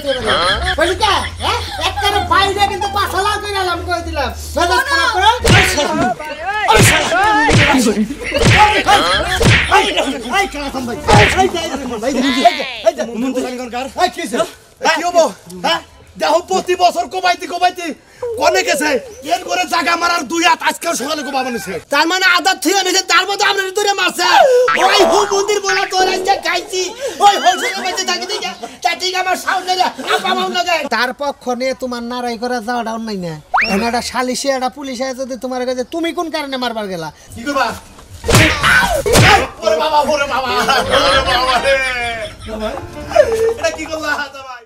দিতে পারে বলি কে হ্যাঁ একবারে বাইরে কিন্তু পাছলা কইরা লাম কই দিলাম মেজাজ খারাপ করে এই কালাম ভাই এই মুন্ডু গান কর এই কিছে কি হবো হ্যাঁ দেখো প্রতি বছর কমাইতে কোনে গেছে এর করে জায়গা মারার দুই হাত আজকে সকালে কোবা বানাইছে তার মানে আদা থিয়া নিছে তার মধ্যে আমরা ধরে মারছে ওই হো মন্দির বলা তোর আজকে খাইছি ওই হোলসেলের মধ্যে থাকি দেখা চাটি আমার সামনে আপা মাউন লাগে তার পক্ষ নিয়ে তোমার নারাই করা যাওয়াটা নাই না এনাটা সালিশে একটা পুলিশ আছে যদি তোমার কাছে তুমি কোন কারণে মারবার গেলা কি করবা ওরে বাবা রে এটা কি করলা হাতা ভাই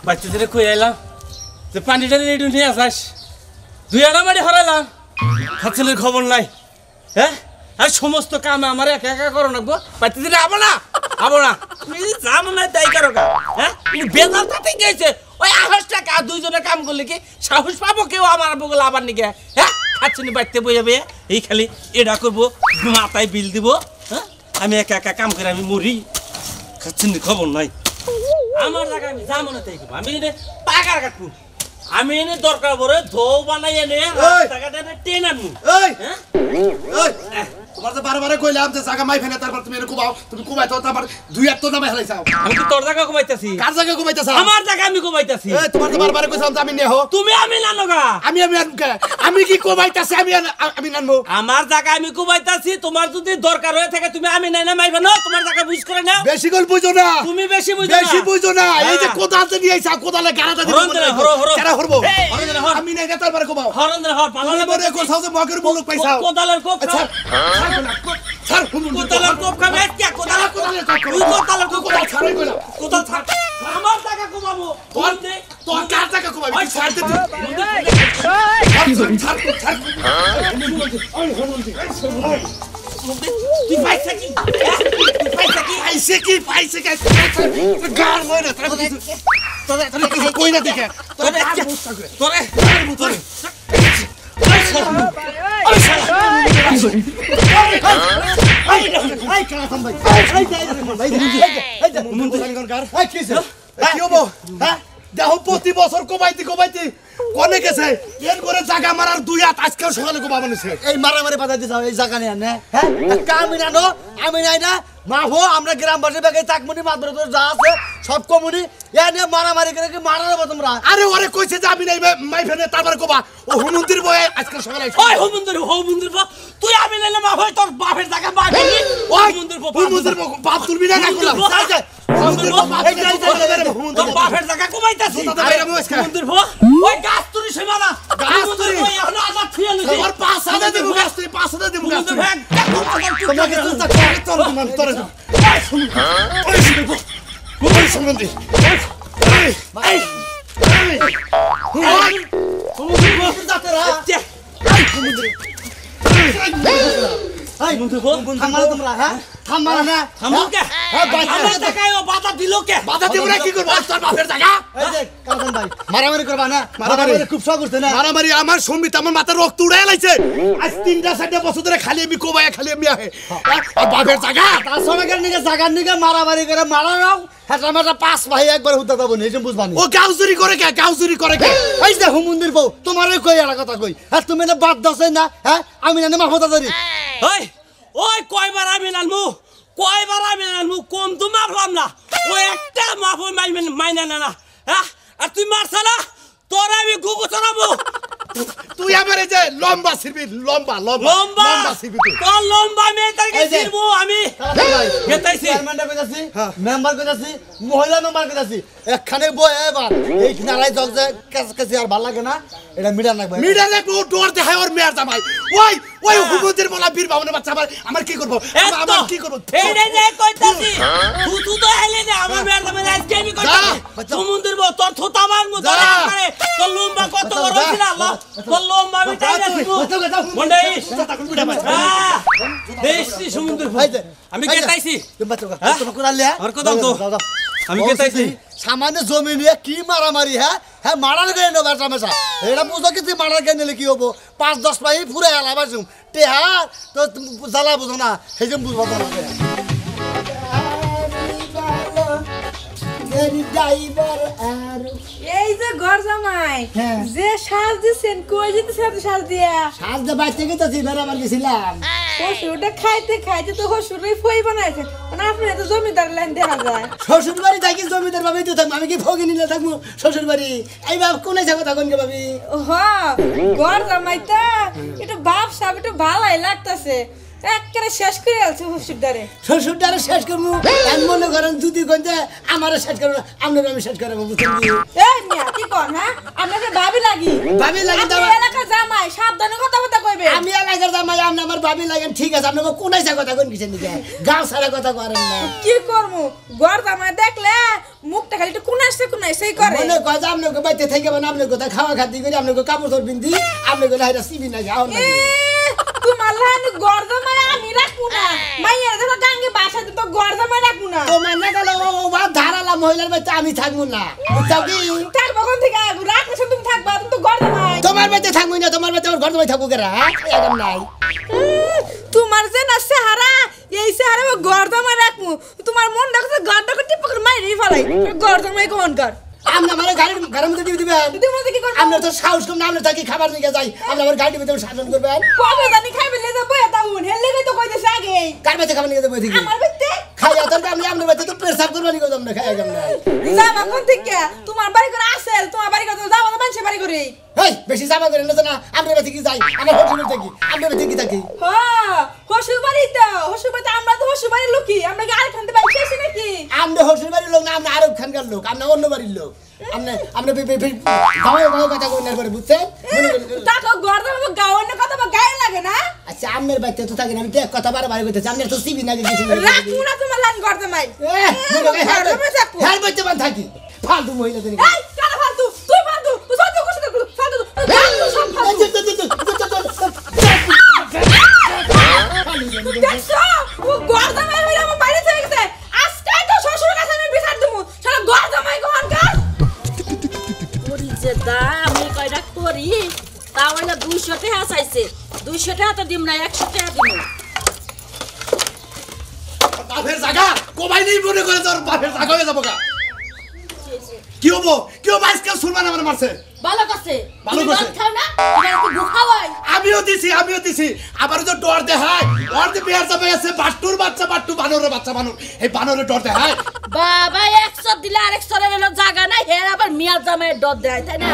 বাচ্চাদের কই আইলাম যে পানিটা রেডি নিয়ে আসাস দুই আড়া মারি হরালাম খাচ্ছেলের খবর নাই হ্যাঁ আর সমস্ত কাম আমার একা একা করো নাকবো বাচ্চাদের আবো না যাবো না তাই করো কা হ্যাঁ বেজাল তাতে গেছে ওই 28 টাকা দুইজনে কাম করলে কি সাহস পাবো কেউ আমার বগল আবার নিকে হ্যাঁ খাচ্ছেনি বাড়িতে বই যাবে এই খালি এটা করবো মাথায় বিল দিব হ্যাঁ আমি একা একা কাম করে আমি মরি খাচ্ছেনি খবর নাই আমার জায়গা আমি যাবো না তাই করবো আমি এনে পাকার কাটবো আমি এনে দরকার পড়ে ধৌ বানাই এনে রাস্তাঘাটে টেনে আনবো তোমার তো বারবার কইলাম যে জায়গা মাই ফেলে তারপর তুমি এনে কুবাও তুমি কুবাই তো তারপর দুই হাত তো নামে হেলাইছাও আমি তো তোর জায়গা কুবাইতাছি কার জায়গা কুবাইতাছ আমার জায়গা আমি কুবাইতাছি তোমার তো বারবার কইছাম আমি নেহ তুমি আমি নানোগা আমি আনকে আমি কি কুবাইতাছি আমি নানবো আমার জায়গা আমি কুবাইতাছি তোমার যদি দরকার হয়ে থাকে তুমি আমি নাই না মাইবা না তোমার জায়গা বুঝ করে নাও বেশি গল বুঝো না তুমি বেশি বুঝো না এই যে কোদালতে নিয়ে আইছা কোদালে গারাটা দিও কেন হরবো আমি নাই তারপর কুবাও হরন্দর হর পালালে বলে কোথাও যে মগের মুলুক পাইছাও কোদালের কোপ ছাড় কোদালের কোপ খাবে কি কোদালের কোপ ছাড়াই কইলা কোদাল ছাড় আমার জায়গা কুবাবো তোর কার জায়গা কুবাবি ছাড় দে ছাড় তুই পাইছে কি গাল মরে তোরে কই না দেখে তোরে দেখো প্রতি বছর কমাইতে কোনে গেছে এর করে জায়গা মারার দুই হাত আজকে সকালে কোবা বানাইছে এই মারামারি বাধা দিছ এই জায়গা নিয়ে না হ্যাঁ আমি নানো আমি নাই না মাহো আমরা গ্রামবাসী বাগে চাকমুনি মাদরে তোর যা আছে সব কমুনি এনে মারামারি করে কি মারারব তোমরা আরে ওরে কইছে যে আমি নাই মাই ফেনে তারপর কোবা ও হুমন্দির বয়ে আজকে সকালে ওই হুমন্দির তুই আমি নাই না মাহো তোর বাপের জায়গা বাগলি ওই হুমন্দির বাপ তুলবি না করলাম তোর বাপের জায়গা কমাইতাছি হুমন্দির ওই গাছ তুলি সে মারা গাছ তুলি ওই এখন আজাদ ফিরে নিছি তোর পাঁচ হাতে দিব গাছ তুই পাঁচ হাতে দিব গাছ তোমাকে চিন্তা করে তোর ওই সম্বন্ধে আমার সম্বিত আমার মাথার রক্ত উড়াই লাইছে আজ 3-4 বছর ধরে খালি আমি কোবায়া খালি আমি আহে বাপের জায়গা তার সঙ্গে জায়গার নিকে মারামারি করে মারাও হেটা মাটা 5 ভাই একবার হুদা দেব না এসব বুঝবানি ও গাউজুরি করে কে এই যে হুমন্দির বউ তোমারই কই এলা কথা কই আর তুমি না বাদ দাও না হ্যাঁ আমি না মাফতা ধরি ওই কয়বার আমি নালমু কম তো মারলাম না ওই একটা মাফ মাইনা না হ্যাঁ আর তুই মারছ না তোর আমি গুগু চড়াবো তুই আমারে যে লম্বা ছিড়বি লম্বা ছিড়বি তোর লম্বা মেয়েটাকে ছিড়বো আমি গেতাইছি চেয়ারম্যানটা কইতাছি মেম্বার কইতাছি মহিলা মেম্বার কইতাছি একখানে বই এবার এই নারাই জগ যে কাছে আর ভালো লাগে না এটা মিডা লাগবে ও ডর দেখায় ওর মেয়ার জামাই ওই হুকুমতের বলা বীর বাবনের বাচ্চা আমার কি করব আমার কি করব এইটা যে কইতাছি তুই তো হেলে না আমার মেয়ার জামাই আজকে আমি কইতাছি সমুদ্রের বউ তোর থোতা মারমু ধরে করে তোর লম্বা কত বড় ছিল আল্লাহ তোর লম্বা আমি টাইনা দিব মন্ডাইস দেশি সমুদ্রের বউ আমি গেতাইছি তুমি করালে আর কদম তো আমি কে চাইছি সামান্য জমি নিয়ে কি মারামারি হ্যাঁ হ্যাঁ মারার গেলে নেবো একটা মেশা এটা বুঝো কি তুই মারার গেলে নিলে কি হবো 5-10 পাই পুরো এলাবা জুম টেহা তো জ্বালা বুঝো না সেই জন্য বুঝবো না এই যে ঘর জামাই যে সাজ দিছেন কই যেতেছেন সাজ দিয়া সাজ দে বাইতে গেছি বেড়াবার গেছিলাম ওটা খাইতে খাইতে তো হসুরই ফই বানাইছে মানে আপনি তো জমিদার লাইন দেখা যায় শ্বশুর বাড়ি থাকি জমিদার ভাবেই তো থাকবো আমি কি ফগি নিলে থাকবো শ্বশুর বাড়ি এই বাপ কোনে যাবো তখন কে ভাবি ঘর জামাইটা এটা বাপ সাহেব এটা ভালোই লাগতেছে একবারে শেষ করে আছে শ্বশুরদারে শেষ করবো আমি মনে করেন যদি গঞ্জে আমারও শেষ করবো আপনার আমি শেষ করবো বুঝছেন কি এই মিয়া কি কোন হ্যাঁ আপনাকে ভাবি লাগি এলাকা জামাই সাবধানে কথা কইবে আমি এলাকার জামাই আপনি আমার ভাবি লাগেন ঠিক আছে আপনি কোনায় কথা কোন কিছেন দিকে গাঁও সারা কথা করেন না কি করবো ঘর জামাই দেখলে মুখটা খালি একটু কুনাইছে করে মনে কয় যে আপনাকে বাইতে থেকে মানে আপনার কথা খাওয়া খাতি করে আপনাকে কাপড় চোপড় পিন্দি আপনাকে হাইরা সিবি না গাও না তোমার লাইন ঘর জামাই আমি রাখবো না মাইয়া দেখো গাঙ্গে বাসা তো ঘর জামাই রাখবো না তোমার না গেল ও বা ধারালা মহিলার বাইতে আমি থাকবো না বুঝছাও কি থাকবো কোন থেকে রাখলে তুমি থাকবা তুমি তো ঘর জামাই তোমার বাইতে থাকবো না তোমার বাইতে আমার ঘর জামাই থাকবো কেরা একদম নাই তোমার যে না চেহারা এই চেহারা ঘর জামাই রাখবো তোমার মন দেখো ঘরটা টিপ করে মাইরে ফেলাই ঘর জামাই কোন কর আমরা মানে গাড়ির মধ্যে দিবেন আমরা তো সাহস কম না আমরা থাকি খাবার নিয়ে যাই আমরা আমার গাড়ির ভিতরে শাসন করবেন কবে জানি খাইবে লে যাবো এটা উন হেলে তো কইতেছ আগে কার বাতে খাবার নিয়ে যাবো এদিকে আমার বাড়িতে খাইয়া তো আমি আপনার বাতে তো প্রেসার করবানি কই আমরা খাইয়া গেম না জামা কোন থেকে তোমার বাড়ি করে আসেল তোমার বাড়ি করে যাও না মানুষের বাড়ি করে এই বেশি জামা করে না আমরা বাতে কি যাই আমার হোটেলে থাকি আমরা বাতে কি থাকি হ্যাঁ হসুর বাড়িতে আমরা তো হসুর বাড়ির লোকই আমরা কি আরেকখান থেকে বাইরে এসে নাকি আমরা হসুর বাড়ির লোক না আমরা আরেক খানকার লোক আমরা অন্য বাড়ির লোক আমরা গাঁয়ে কথা কই না করে বুঝছেন তাতো গর্দন গাওয়ার কথা বা গায়ে লাগে না আচ্ছা আমের বাইতে তো থাকি না আমি এক কথা বারবার কইতেছি আপনি তো সিবি না গেছি রাখু না তোমার লাইন গর্দমাই হ্যাঁ বাইতে বান থাকি ফালতু মহিলা তুমি এই কারা ফালতু তুই ফালতু তুই সব কিছু কর ফালতু সব ফালতু দেখছো ও গর্দমাই হইরা আমার বাইরে চলে গেছে আজকে তো শ্বশুর কাছে আমি বিচার দেবো শালা গর্দমাই কোনকার ওরি যে দাম এই কয়টা করি তাও না 200 টাকা চাইছে 200 টাকা তো দিম না 100 টাকা দিম বাপের জায়গা কোবাই নেই মনে করে তোর বাপের জায়গা হয়ে যাবো গা কি হবো আজকে সুরমান আমার মারছে ভালো করছে ভালো করছে খাও না এটা কি বুখাও হয় আমিও দিছি আবার তো ডর দেখায় ডর দে বিয়ার যাবে আছে বাট্টুর বাচ্চা বাট্টু বানরের বাচ্চা বানর এই বানরের ডর দেখায় বাবা 100 দিলে আরেক সরের হলো জায়গা নাই হে আবার মিয়া জামাইয়ের ডর দেয় তাই না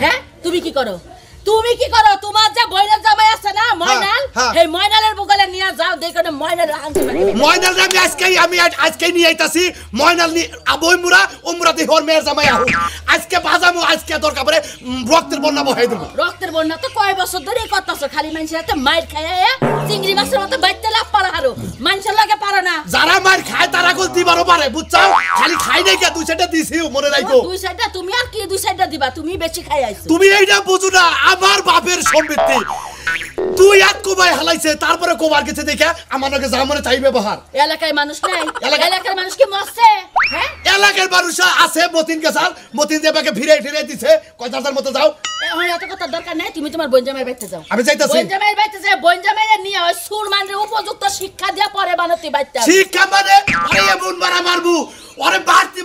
হ্যাঁ তুমি কি করো তোমার যে বইনের জামাই আছে না ময়নাল এই ময়নালের বুগলে নিয়ে যাও দেখো ময়নাল আনতে ময়নাল আমি আজকে নিয়ে আইতাছি ময়নাল নি আবই মুরা ওমরাতে হর মেয়ের জামাই আহু আজকে বাজামু আজকে দরকার পড়ে রক্তের বন্যা বহাই দেব রক্তের বন্যা তো কয় বছর ধরে করতেছ খালি মানুষের হাতে মাইর খায় চিংড়ি মাছের মতো বাইতে লাভ পারা হারো মানুষের লাগে পারো না যারা মার খায় তারা কল দিবারও পারে বুঝছো খালি খাই নাই কে দুই সাইডটা দিছি মনে রাখো দুই সাইডটা তুমি আর কি দুই সাইডটা দিবা তুমি বেশি খাই আইছো তুমি এইটা বুঝো না আমার বাপের সম্পত্তি তুই এক কোবাই হালাইছে তারপরে কোবার গেছে দেখে আমার নাকি জামানে চাই ব্যবহার এলাকায় মানুষ নাই এলাকার মানুষ কি মরছে হ্যাঁ এলাকার মানুষ আছে মতিন গেছাল মতিন দেবাকে ফিরে দিছে কয়টার মতো যাও এখন এত কথা দরকার নাই তুমি তোমার বোনজামাইয়ের বাড়িতে যাও আমি যাইতাছি বোনজামাইয়ের বাড়িতে যাও বোনজামাইয়ের নিয়ে ওই সুরমানের উপযুক্ত শিক্ষা দিয়া পরে বানাতে বাইতে শিক্ষা মানে আরে এমন মারা মারবো ওরে বাড়তি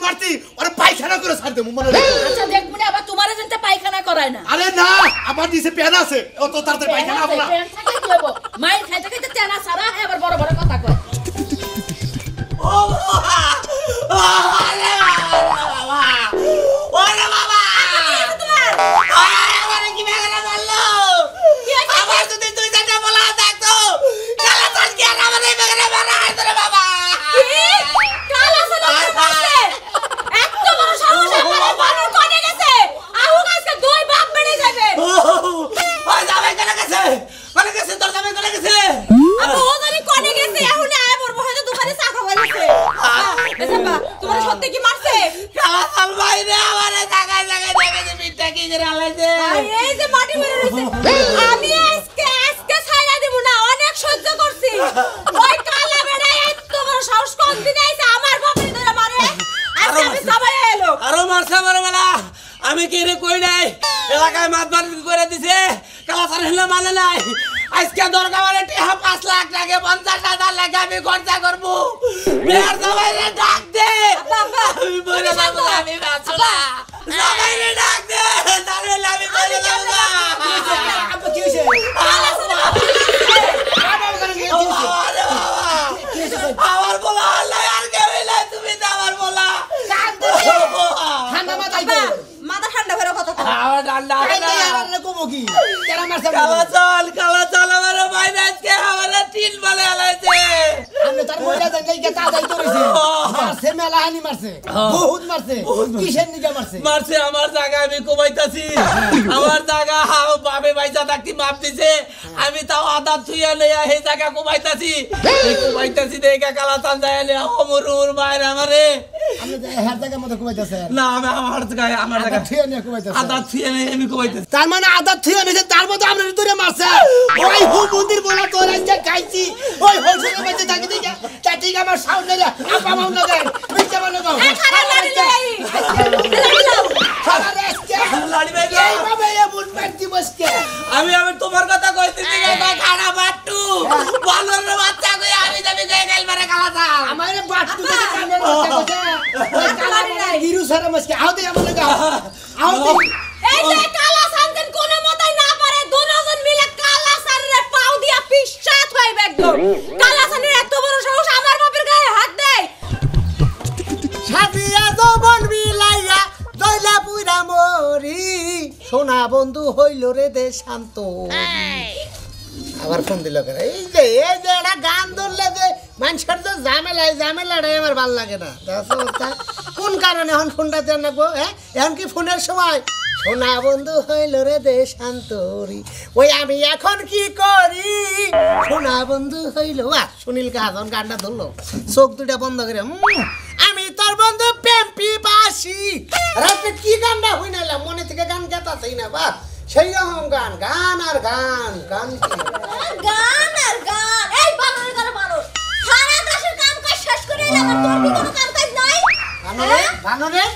ওরে পায়খানা করে ছাড় দেবো মনে রাখো আচ্ছা দেখবো না আবার তোমারে জেনতে পায়খানা করায় না আরে না আমার দিছে পেন আছে ও তো তাড়াতাড়ি পায়খানা হবে না পেন থাকে কি হবো মাইর খাইতে খাইতে তেনা সারা এবার বড় বড় কথা কয় ও আরে বাবা ওরে বাবা আমারে কি বেগরা মারলো আমার যদি তুই যেটা বলা দেখতো কালা চাল কি আর আমারে বেগরা মারা আইতরে বাবা কালা চাল আছে এত বড় সাহস আমার বানর কোনে গেছে আহু আজকে দুই বাপ বেড়ে যাবে ওই জামাই কোনে গেছে তোর জামাই কোনে গেছে আমি ও জানি কোনে গেছে এখন আয় পড়বো হয়তো দোকানে চা খাওয়া গেছে বেসাবা তোমার সত্যি কি মারছে কালা চাল ভাই রে আমারে জায়গায় দেখে মিটটা কি করে আলাইছে এই যে মাটি মেরে রইছে আমি আজকে ছাইরা দেব না অনেক সহ্য করছি ওই কালা বেড়া এত বড় সাহস কোন দিন আইছে আমার বাপরে ধরে মারে আজকে আমি আমি কি রে কই নাই এলাকায় মাতবার করে দিছে কালাচান হলে মানে নাই আজকে দরকার মানে টিহা 5 লাখ টাকা 50,000 টাকা আমি খরচা করব বিয়ার জামাইরে ডাক দে আমি বলে যাব আমি বাঁচলা জামাইরে ডাক দে তাহলে আমি বলে যাব না আব্বা কি হইছে আমার বলা আল্লাহ আর কে হইলা তুমি তো আমার বলা ঠান্ডা মাথায় আব্বা মাথা ঠান্ডা করে কথা কও আমার ঠান্ডা আর কমো কি কেরা মারছে কালাচান আমার বাইরে আজকে আমার তিন বলে আলাইছে আমি তার মহিলা জায়গায় গিয়ে তাড়াতাড়ি করেছে মারছে মেলাহানি মারছে বহুত মারছে কিসের নিকে মারছে মারছে আমার জায়গা আমি কমাইতাছি আমার জায়গা বাবে বাইসা থাকতে মাপ দিছে আমি তাও আদা থুইয়া লইয়া এই জায়গা কমাইতাছি এই কমাইতাছি দেখে কালাচান যায় লইয়া অমরুর মায়ের আমারে আমি হ্যাঁ জায়গার মধ্যে কমাইতেছে না আমি আমার জায়গা আমার জায়গা থিয়ে নিয়ে কমাইতেছে আদা থুইয়া আমি কমাইতাছি তার মানে আদা থিয়ে নিয়েছে তার মধ্যে আমরা ধরে মারছে ওই হু মন্দির বলা তোর আজকে খাইছি ওই হোলসেল বেঁচে থাকি দিকে তা ঠিক আমার সাউন্ড না আপা মাউন্ট না দেন মিথ্যা বলে দাও খারাপ লাগে যাই সারা আজকে লাড়ি ভাই এই ভাবে এমন ব্যক্তি বসকে আমি তোমার কথা কইতেছি খানা বাট্টু বালর বাচ্চা কই আমি যাবি কই গাইল মারে কালাচান আমারে বাট্টু থেকে কানে বসে ওই কালা গিরু সারা মস্কে আও দে আমলে গাও আও দে এই যে কালাচান দেন কোন মতাই না পারে দুজন মিলে কালাচানের পাও দিয়া পিশাচ হইবে একদম কালাচানের এত বড় সাহস আমার বাপের গায়ে হাত দেয় সাথিয়া যৌবন বিলাইয়া দইলা পুরা মরি সোনা বন্ধু হইল রে দে শান্ত আবার ফোন দিল কেন এই যে একটা গান ধরলে যে মানুষের যে ঝামেলাটাই আমার ভাল লাগে না কোন কারণে এখন ফোনটা দেন রাখবো হ্যাঁ এখন কি ফোনের সময় সোনা বন্ধু হইল রে দে শান্তরি ওই আমি এখন কি করি সোনা বন্ধু হইল সুনীল কাহাজন গানটা ধরলো চোখ দুটা বন্ধ করে আমি তোর বন্ধু প্রেমপি বাসি রাতে কি গানটা হই নাইলাম মনে থেকে গান গাতাছেই না বা সেই রকম গান গান আর গান গান গান আর গান এই বানরের ঘরে বানর সারা দেশের কাম কাজ শেষ করে এলাম আর তোর কি কোনো কাম কাজ নাই বানরের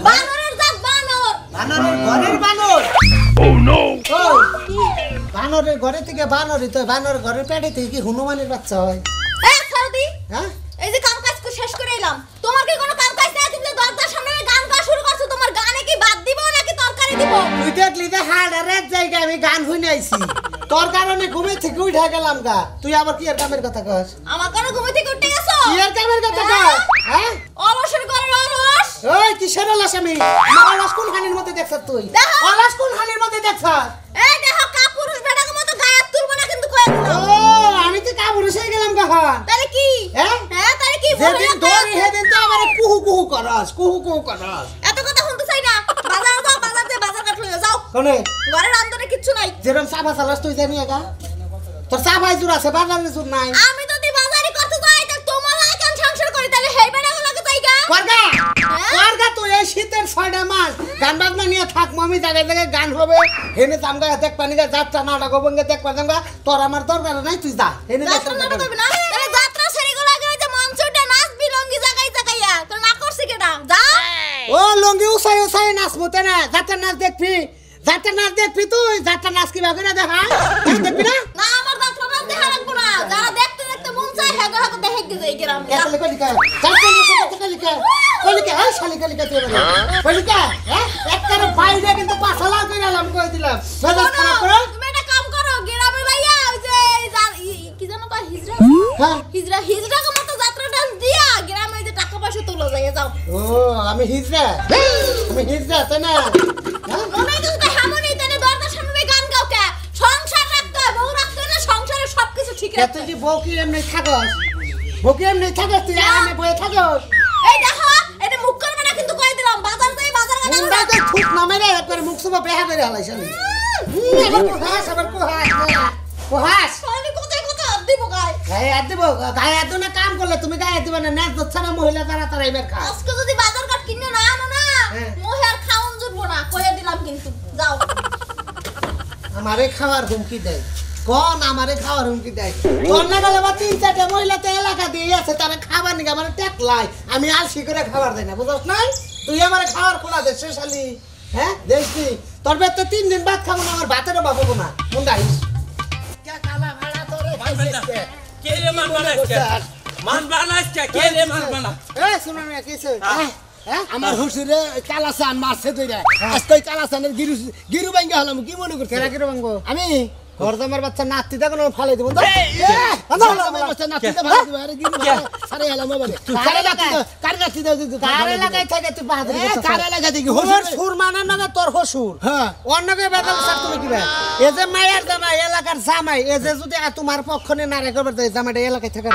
বানরের জাত বানর বানরের ঘরের বানর ও নো বানরের ঘরে থেকে বানরই তো বানর ঘরের পেটে থেকে কি হনুমানের বাচ্চা হয় এই সারদি হ্যাঁ এই যে কাম কাজ শেষ করে এলাম তোমার কি কোনো কাম কাজ নাই তুমি দরজার সামনে গান গা শুরু করছো তোমার গানে কি ভাত দিব নাকি তরকারি দিব তুই দেখলি যে হাড়ের জায়গায় আমি গান হইনে আইছি তোর কারণে ঘুমে থেকে উঠে গেলাম গা তুই আবার কি এর কামের কথা কস আমার কারণে ঘুম থেকে উঠে গেছো কি এর কামের কথা কস হ্যাঁ অলসের ঘরে অলস ওই কিসের অলস আমি অলস কোন খানির মধ্যে দেখছ তুই দেখো। অলস কোন খানির মধ্যে দেখছ এই দেখো কাপুরুষ বেটাকে মতো গায়ে তুলবো না কিন্তু কয়ে ও দিলাম আমি তো কাবুরুষ হয়ে গেলাম কখন তাহলে কি হ্যাঁ তাহলে কি যেদিন দৌড়ি সেদিন তো আমার কুহু কুহু করস এত কথা শুনতে চাই না বাজার যাও বাজার কাট লইয়া যাও কোনে ঘরে রান্ধনে কিচ্ছু নাই যেরকম চাপা চালাস তুই জানি একা তোর চাপাই জোর আছে বাজারে জোর নাই আমি যদি বাজারে করতে যাই তাহলে তোমার লাগে কেন সংসার করি তাহলে হেই বেড়া লাগে যাইগা করগা তুই এই শীতের 6টা মাস গান বাজনা নিয়ে থাক মামি জায়গায় গান হবে হেনে তামগা দেখ পানিগা যাত্রা নাটক হবঙ্গে দেখ পাজাঙ্গা তোর আমার দরকার নাই তুই যা হেনে যাত্রা নাটক করবি না তাহলে যাত্রা সেরি গুলো আগে ওই যে মঞ্চটা নাচবি লঙ্গি জাগাইয়া তোর না করছিস কেডা যা ও লঙ্গি উসাই নাচবো তে না যাত্রা নাচ দেখবি তুই যাত্রা নাচ কি ভাবে না দেখা দেখবি না না আমার যাত্রা নাচ দেখা রাখবো না যারা দেখতে দেখতে মন চায় হেগো হেগো দেখে দিতে এই গ্রামে কেতলে কলিকা যাত্রা কলিকা এই শালি কলিকা তুই বল কলিকা হ্যাঁ একবারে বাইরে কিন্তু 5 লাখ করে আলাম কই দিলাম মেজাজ খারাপ করে তুমি একটা কাম করো গ্রামে ভাইয়া ওই যে কি জানো কয় হিজরা হ্যাঁ হিজরা কে মতো যাত্রা ডান্স দিয়া গ্রামে যে টাকা পয়সা তোলা যায় যাও ও আমি হিজরা তাই না ওনাই তো হামনি তেনে দরকার সামনে গান গাও কে সংসার রাখতে হয় বউ রাখতে হলে সংসারে সবকিছু ঠিক রাখতে তুই কি বউকি এমনি থাকস তুই আমি বয়ে থাকস এই দেখো এটা মুখ করবে না কিন্তু কই দিলাম বাজার যাই বাজার গানা মুন্ডা তো ঠিক নামে রে একবার মুখ সুবা বেহা করে হালাইছ আমি আবার কোহাস আমি কোথায় দিব গায় গায়ে আদ না কাম করলে তুমি গায়ে দিবা না নাচ দচ্ছা না মহিলা তারা এবার খা আজকে যদি বাজার ঘাট কিনে না আনো না মোহে আর খাওন জুটবো না কইয়া দিলাম কিন্তু যাও আমারে খাওয়ার হুমকি দেয় তোর না গেলে বা 3-4টা মহিলা তো এলাকা দিয়ে আছে তারা খাবার নিকে আমার টেকলাই আমি আলসি করে খাবার দেয় না বুঝছ নাই তুই আমারে খাওয়ার খোলা দে শেষালি হ্যাঁ দেখছি তোর বেতে 3 দিন ভাত খাবো না আমার ভাতেরও বাবু না মন দাইস কে কালা ভাড়া তোরে খাইছিস কে রে মান বানাইস কে রে মান বানা এ শুনো না কিছু হ্যাঁ আমার হুসুরে কালাসান মারছে তুইরা আজকে কালাসানের গিরু ভাঙ্গা হলাম কি মনে করছিস কেরা কিরো ভাঙবো আমি গরদামের বাচ্চা নাতি দেখো ফালাই দেবো তো বাচ্চা নাতিতে ভালো দিবা আরে গিরু সারে হলাম মানে কারে নাতি দাও কার এলাকায় থাকে তুই বাহাদুরি করছিস কারে লাগা দেখি হুসুর সুর মানে না তোর হসুর হ্যাঁ অন্যকে বেদাল স্যার তুমি কি ভাই এই যে মায়ের জামাই এলাকার জামাই এই যে যদি তোমার পক্ষ নিয়ে নারে করবে তো জামাইটা এলাকায় থাকার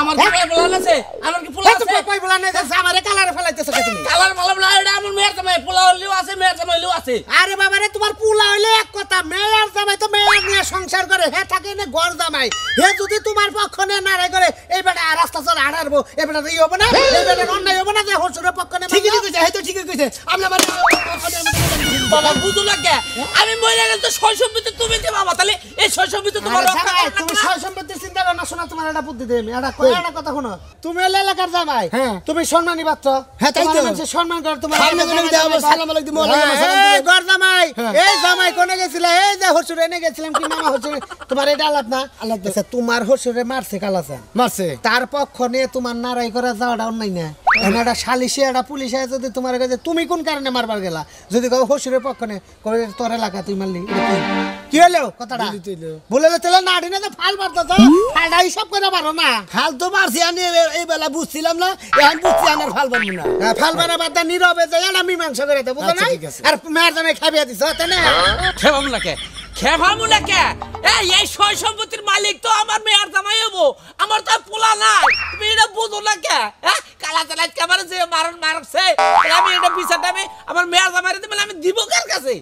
আমার কি পোলা আছে আমার কি পোলা আছে কই বলা নাই যে জামারে কালারে ফেলাইতেছ কে তুমি কালার মালা এটা আমার মেয়ের জামাই পোলা হইলেও আছে মেয়ের জামাই হইলেও আছে আরে বাবা রে তোমার পুলা হইলে এক কথা মেয়ের জামাই তো মেয়ের নিয়ে সংসার করে হে থাকে না ঘর জামাই হে যদি তোমার পক্ষ নিয়ে নারে করে এই বেটা রাস্তা চলে হাঁটারবো এই বেটা তো হবে না এই বেটা অন্যায় হবে না যে হসুরের পক্ষ নিয়ে ঠিকই কইছে হয়তো ঠিকই কইছে আমি আমার বাবা বুঝু লাগে আমি মরে গেলে তো শৈশবীতে তুমি দে বাবা তাহলে এই শৈশবীতে তোমার রক্ষা জামাই, করতে তুমি সয় সম্পত্তির চিন্তা করো না শোনা তোমার একটা বুদ্ধি দেই আমি একটা কথা শোনো তুমি হলে এলাকার জামাই হ্যাঁ। তুমি সম্মানী পাত্র হ্যাঁ, তাই তো। তোমার মানুষের সম্মান করে তোমার সামনে গেলে দেওয়া হবে, সালাম আলাইকুম, ওয়ালাইকুম আসসালাম এই দিবে। ঘর জামাই হ্যাঁ। এই জামাই কোনে গেছিলে এই যে হসুর এনে গেছিলাম কি মামা হসুর তোমার এটা আলাপ না আচ্ছা তোমার হসুরে মারছে কালাসান মারছে তার পক্ষ নিয়ে তোমার নারাই করে যাওয়াটা অন্যায় না এখন একটা সালিশে একটা পুলিশে যদি তোমার কাছে তুমি কোন কারণে মারবার গেলা যদি কও হসুরের পক্ষ নিয়ে কবে তোর এলাকা তুই মারলি এটা কি হলো কথাটা বলে তেলে না আড়ি না তো ফাল মারতো তো ফালটা হিসাব করে পারো না হাল তো মারছি আমি এই বেলা বুঝছিলাম না এখন বুঝছি আমার ফাল পারবো না হ্যাঁ, ফাল মারা বাদ দা নীরবে যে এটা মীমাংসা করে দেবো বুঝো আচ্ছা, না ঠিক আছে। আর মেয়ের জামাই খাবিয়ে দিছ তাই না খেবাম নাকে খেবামু নাকে এই সয় সম্পত্তির মালিক তো আমার মেয়ের জামাই হবো আমার তো আর পোলা নাই তুমি এটা বুঝো না কে হ্যাঁ কালা চালাই কেমন যে মারছে আমি এটা বিচারটা আমি আমার মেয়ের জামাই দিতে আমি দিব কার কাছে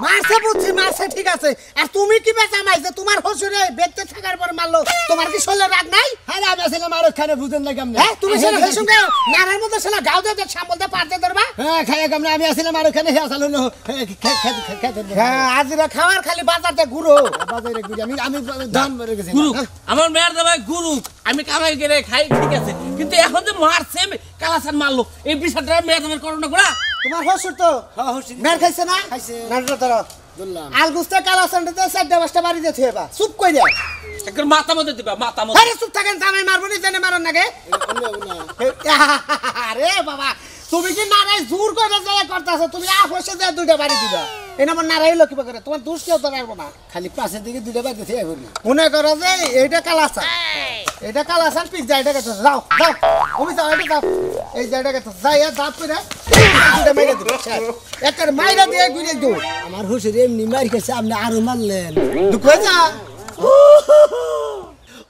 মারছে বুঝছি মারছে ঠিক আছে আর তুমি কি বে জামাই যে তোমার হসুরে বেঁচে থাকার পর মারলো তোমার কি শরীরে রাগ নাই হ্যাঁ আমি আসলাম আর ওখানে বুঝেন না কেমন হ্যাঁ তুমি সেটা সঙ্গে নারের মধ্যে সেটা গাও দিয়ে সাম্বল দিয়ে পারতে ধরবা হ্যাঁ খাইয়া কেমন আমি আসলাম আর ওখানে আসল হলো হ্যাঁ আজিরা খাওয়ার খালি বাজারতে ঘুরো বাজারে ঘুরি আমি ধান মেরে গেছি গুরু আমার মেয়ের জামাই গুরু আমি কামাই করে খাই ঠিক আছে কিন্তু এখন যে মারছে কালাসান মারলো এই বিচারটা মেয়ের জামাই করো না গোড়া তোমার হসুর তো মের খাইছে না খাইছে। নাটটা ধরো বললাম আলগুস্তে কালা সান্ডতে 4টা 5টা বাড়ি দিয়ে থুয়েবা চুপ কই দে একবার মাথা মধ্যে দিবা মাথা মধ্যে আরে চুপ থাকেন জামাই মারবো নি জানে মারন নাগে আরে বাবা তুমি কি নারাই জোর করে যায় করতাছো তুমি আপসে যায় 2টা বাড়ি দিবা এই নাম নারাই লক্ষ্য করে তোমার দোষ কেউ তো পারবো না খালি পাশের দিকে দুটো বাইতে থেকে ঘুরি মনে করো যে এইটা কালাসান এটা কালাসান পিক যায় এটা যাও যাও তুমি যাও এটা যাও এই জায়গাটা তো যাই দাপ করে দুটো মাইরা দিবা একটা মাইরা দিয়ে ঘুরে দৌড় আমার হুসুর এমনি মার খেয়েছে আপনি আরো মারলেন দুঃখ হয়ে যা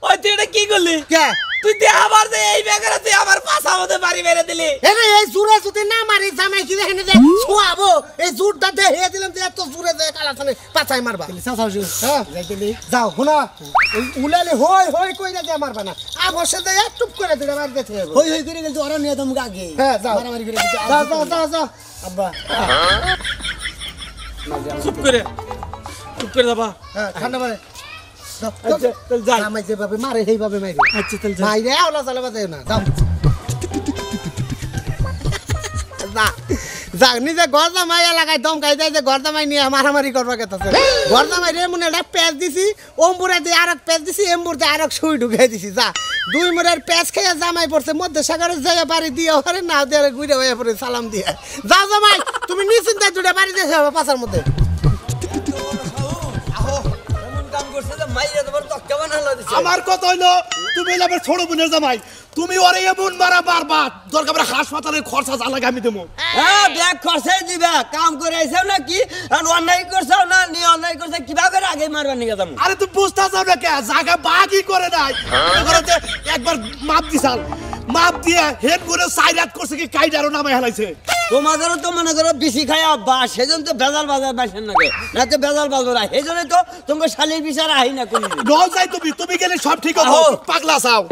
ওই তুই এটা কি করলি কে তুই দে আবার যে এই বেগারে তুই আমার পাছা মধ্যে বাড়ি মেরে দিলি এরে এই জুরে যদি না মারি জামাই কি দেখেন যে ছোয়াবো এই জুরটা দে হে দিলাম যে এত জুরে দে কালাসানে পাছাই মারবা চাচা হুসুর হ্যাঁ যাইতে নেই যাও শোনা ওই উলালে হই হই কইরা দিয়ে মারবা না আবশ্যক দে চুপ করে দিলে মার দিতে হবে হই হই করে গেল ওরা নিয়ে তুমি আগে হ্যাঁ যাও মারামারি করে দিতে যাও যাও যাও যাও আব্বা চুপ করে যাবা হ্যাঁ ঠান্ডা মারে আচ্ছা চল যাই জামাই যেভাবে মারে সেইভাবে মাইরে আচ্ছা চল যাই মাইরে আওলা চালাবা যায় না যাও যা নিজে ঘর জামাই এলাকায় দমকাই দেয় যে ঘর জামাই নিয়ে মারামারি করবা কেতাছে ঘর জামাই রে মনে একটা প্যাচ দিছি অম্বুরে দিয়ে আরেক প্যাচ দিছি এম্বুর দিয়ে আরেক সুই ঢুকাই দিছি যা 2 মুরের প্যাচ খেয়ে জামাই পড়ছে মধ্যে সাগরে জায়গা বাড়ি দিয়ে ওরে না দিয়ে ঘুরে হয়ে পড়ে সালাম দিয়ে যা জামাই তুমি নিশ্চিন্তায় দুটা বাড়ি দিয়ে যাবে পাশার মধ্যে আমার কথা হইলো তুমি হইলে আমার ছোট বোনের জামাই তুমি ওরে এমন মারা বারবার দরকার পড়ে হাসপাতালে খরচা জ্বালাকে আমি দেবো হ্যাঁ ব্যাগ খরচাই দিবা কাম করে আইসাও না কি আর অন্যায় করছাও না নি অন্যায় করছে কিবা করে আগে মারবা নিয়ে যাবো আরে তুই বুঝতে চাও না কে জায়গা বাগই করে নাই মনে করো যে একবার মাপ দিছাল মাপ দিয়ে হেড করে সাইরাত করছে কি কাইডারও নামে হেলাইছে তোমাদেরও তো মনে করো বেশি খায় অভ্যাস সেজন্য তো ভেজাল বাজার বাসেন নাকি না তো ভেজাল বাজার আয় সেই জন্যই তো তোমাকে শালির বিচার আহি না কোন নয় যাই তুমি গেলে সব ঠিক হবে আহো। পাগলা চাও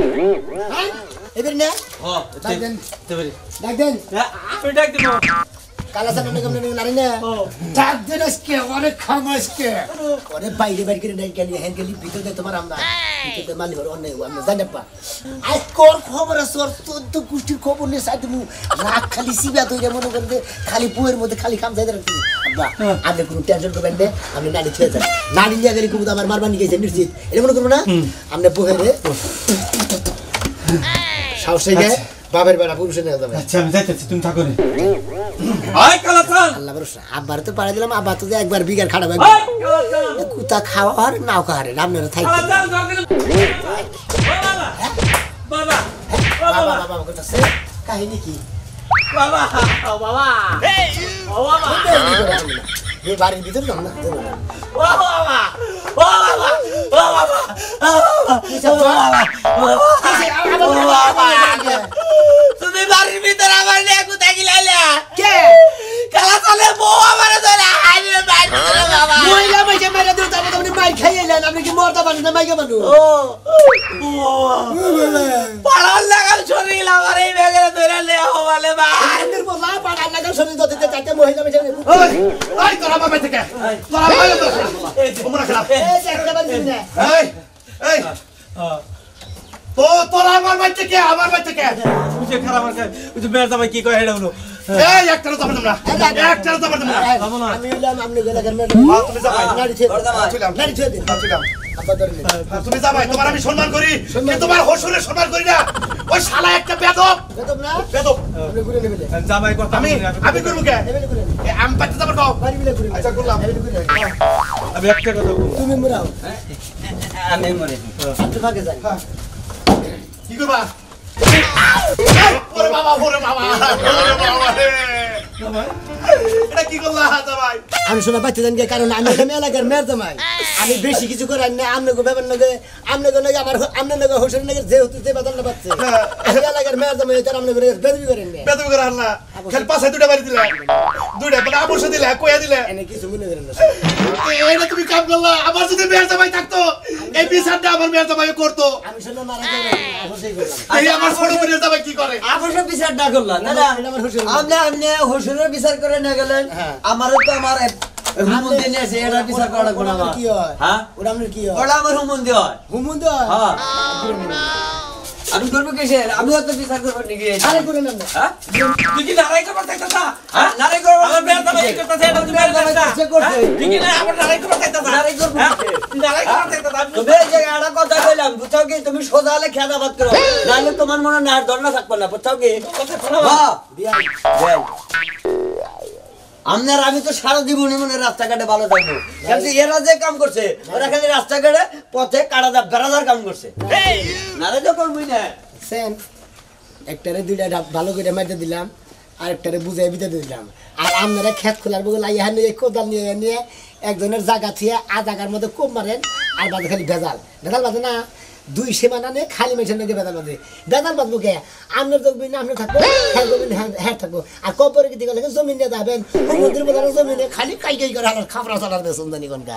এবার নে হ্যাঁ ডাক দেন তে পারি ডাক দেন আমি ডাক দিব কালাসান অনেক আমরা নারী না ডাক দেন আজকে অনেক খামাসকে ওরে বাইরে বাইরে করে নাই গেলি হ্যাঁ গেলি ভিতরে তোমার আমরা ভিতরে মালি হর অনেক আমরা জানে পা আজ কোন খবর আছে ওর তো গোষ্ঠীর খবর নিয়ে সাথে মু রাত খালি সিবা তুই মনে করতে খালি বউয়ের মধ্যে খালি কাম যাইতে রাখছি আব্বা আপনি কোনো টেনশন করবেন না আপনি নারী ছেড়ে যান নারী নিয়ে গেলে কিন্তু আমার মারবার নিয়ে গেছে নিশ্চিত এটা মনে করবো না আপনি বউয়ের সাহসে গে বাবার বেড়া পুরুষে নিয়ে যাবে আচ্ছা আমি যাইতেছি তুমি থাকো রে আয় কালাচান আল্লাহ ভরসা আব্বার তো পাড়া দিলাম আব্বা তো একবার বিঘার খাড়াবে কুতা খাওয়া আর নাও খাওয়ারে আপনারা থাকবে বাবা বাবা বাবা করতেছে কাহিনী কি বাবা বাবা এই বাড়ির ভিতরে যাও না তুমি বাড়ির ভিতরে আমার নিয়ে কোথায় গিলাইলা কে কালা চলে বউ আমারে ধরে আইলে বাইরে ভিতরে বাবা মহিলা মাইকে মেরে দিও তারপর আপনি মাই খাইলেন আপনি কি মরতে পারেন না মাইকে মানু পাড়ার লাগাল শরীর আমার এই ব্যাগের ধরে নেওয়া বলে ভাই এর বলা পাড়া লাগাল শরীর দিতে চাইতে মহিলা মাইকে ওই ওই তোরা বাবা থেকে তোরা বাবা তোমরা খেলা এই যে একটা বাড়ি না এই তো তোরা আমার বাড়ি থেকে বুঝে খারাপ আছে বুঝে মেয়ের জামাই কি কয় এটা হলো এই একটারও যাবে তোমরা একটারও যাবে তোমরা আমি হইলাম আপনি গেলে ঘর তুমি যাবাই নারী ছেড়ে ছিলাম নারী ছেড়ে দিন ছিলাম আব্বা ধরে নিন তুমি যাবাই তোমার আমি সম্মান করি কিন্তু তোমার হসুরের সম্মান করি না ওই শালা একটা বেদব বেতব না বেদব আপনি ঘুরে নেবেন জামাই কথা আমি করবো কে এবেলে ঘুরে আমি পাইতে যাবো দাও বাড়ি বিলে ঘুরে আচ্ছা করলাম এবেলে ঘুরে আমি একটা কথা বলবো তুমি মুরাও আমি মরে আপনি ভাগে যান কি করবা ওরে বাবা ওরে বাবা রে এটা কি করলা জামাই আমি শোনা পাচ্ছি জান কারণ আমি এখানে এলাকার মেয়ের জামাই আমি বেশি কিছু করাই না আমনগো ব্যাপার নগে আমনগো নগে আমার আমনগো হোসেন নগে যে হতে বাদলটা পাচ্ছে আমি এলাকার মেয়ের জামাই তার আমনগো বেদবি করেন না বেদব করে আনলা খেল পাশে দুটা বাড়ি দিলা দুটা মানে আবর্ষ দিলা কইয়া দিলা এনে কিছু মনে করেন না এটা তুমি কাম করলা আমার যদি মেয়ের জামাই থাকতো এই বিচারটা আমার মেয়ের জামাই করতো আমি শোনা মারা করে হোসেই করলাম এই আমার ছোট মেয়ের জামাই কি করে আপনার বিচার না করলাম দাদা এটা আমার হোসেন আপনি হোসেনের বিচার করে নিয়ে গেলেন আমারও তো আমার হুমুন্দি নিয়ে এসে এটা বিচার করা লাগবে না আমার কি হয় হ্যাঁ ওটা আপনার কি হয় ওটা আমার হুমুন্দি হয় হুমুন্দ হ্যাঁ আমি করবো কিসের আমিও তো বিচার করবো নাকি আরে করে নেন না হ্যাঁ তুই কি নারাই করবার চাইতাছা হ্যাঁ নারী করবো আমার মেয়ের জামাই কি করতেছে এটা তুমি সে করছে তুই কি না আমার নারাই করবার চাইতাছা নারী করবো নারাই করবার চাইতাছা তুমি এই জায়গায় একটা কথা কইলাম বুঝছো কি তুমি সোজা হলে খেদাবাদ করো নাহলে তোমার মনে না দন্ড থাকবে না বুঝছো কি হ্যাঁ বিয়াই আপনার আমি তো সারা জীবনে মনে রাস্তাঘাটে ভালো থাকবো কিন্তু এরা যে কাম করছে ওরা খালি রাস্তাঘাটে পথে কাটাদা বেড়াদার কাম করছে নারে তো করবই না সেন একটারে দুইটা ভালো করে মাইতে দিলাম আর একটারে বুঝাই বিতে দিলাম আর আপনারা খেত খোলার বগল আইয়া নিয়ে কোদাল নিয়ে নিয়ে একজনের জায়গা থিয়ে আ জায়গার মধ্যে কোপ মারেন আর বাদে খালি ভেজাল বাজে না দুই সীমানা নিয়ে খালি মেশিন নাকি ভেজাল বাজবো কে আপনার দেখবি না আপনি থাকবো হ্যাঁ করবেন হ্যাঁ থাকবো আর কপরে কি দিকে জমি নিয়ে যাবেন সমুদ্রের জমি নিয়ে খালি কাই করে খাবরা চলার বেসন জানি কোনটা